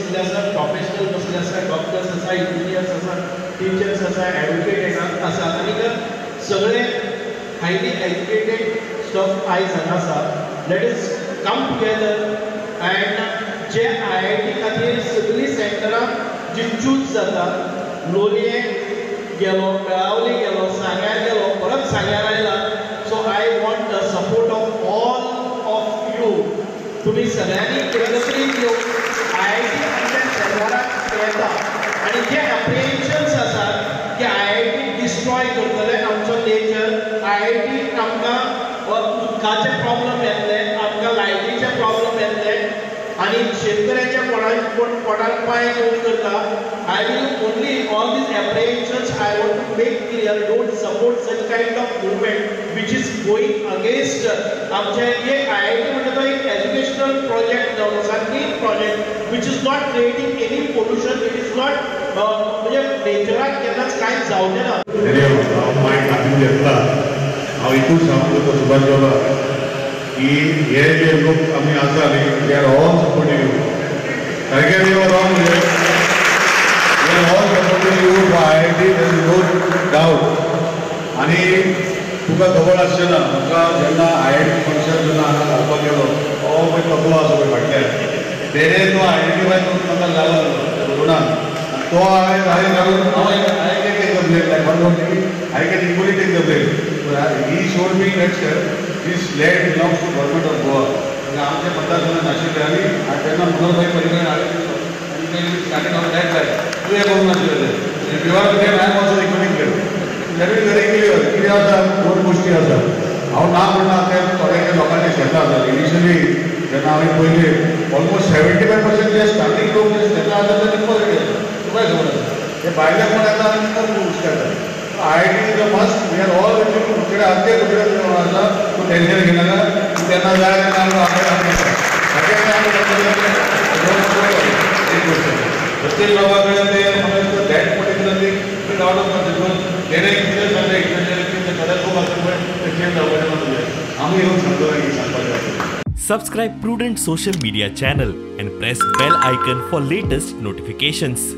बसले आसा, प्रोफेशनल बसले आसा, डॉक्टर्स आसा, इंजिनियर्स आसा, टीचर्स आसा, एडवोकेट आसा आनी सगळे हायली एज्युकेटेड स्टफ आयज हांगा आसा. Let us come together and जे IIT खातीर सगळीं सेंटरां जी चूज जाता, लोलये गेलो, बेळावली गेलो, सांग्यार गेलो, परत सांग्यार आयला. So I want the support of all of you. तुम्ही सगळ्यांनी एकत्रीत येऊन IIT आमच्या शेजाराक येता आनी जे अप्रिहेन्शन्स आसात की IIT डिस्ट्रॉय करतले आमचो नेचर, IIT आमकां उदकाचे प्रॉब्लेम येतले, आमकां लायटीचे प्रॉब्लेम येतले आनी शेतकऱ्याच्या पोटार पांय घेवन करता. I will only all these apprehensions I want to make clear. Don't support such kind of movement which is going against आमचे हे IIT म्हणजे तो एक एज्युकेशनल प्रोजेक्ट जावन आसा, neat project which is not creating any pollution. It is not म्हणजे नेचराक केन्नाच कांयच जावचें ना. मायक हातीन घेतला हांव एकूच सांगतो सुभाष बाबा की हे जे लोक आमी आसा न्ही they are all supporting you. सारकें न्ही wrong they are all supporting you for IIT. There is no doubt. आनी तुका खबर आसचें ना म्हाका जेन्ना IIT फंक्शन जेन्ना हांगा घालपाक गेलो हो पळय तकलो आसा पळय फाटल्यान तेणे तो IIT वाय करून म्हाका लागलो धोरणान. तो हांवें घालून हांव take the blame like one not I can equally take the blame. He showed me next this land belongs to government of Goa. म्हणजे आमच्या मतदारसंघात नाशिल्ले आनी तेन्ना मनोहरभाई पर्रीकर हाडले आनी स्टार्टींग ऑफ दॅट टायम तुवें करूंक नाशिल्लें. You are blame I am also equally blame. That is very clear. कितें आसा दोन गोश्टी आसा. हांव ना म्हणना ते थोडे लोकांचे शेतां आसा. इनिशियली जेन्ना हांवें पयले ऑलमोस्ट 75% जे स्टार्टींग लोक जे शेतां आसा ते निप्पल आसा. तुका खबर आसा ते भायले कोण येता आनी निप्पल उश्ट येता. IIT is a must. We are all कुठे आमचे कुठे आसा तूं टेन्शन घेनाका. तेन्ना जाय तेन्ना आमकां एक गोष्ट प्रत्येक लोकां कडेन ते म्हाका that particularly bit out of control तेणे कितें सांगलें इंटरनॅशनली ते सगळे लोक आसा पळय ते चेंज जावपाचें ना. आमी येवन सांगतो की सांगपाचें. Subscribe Prudent social media channel and press bell icon for latest notifications.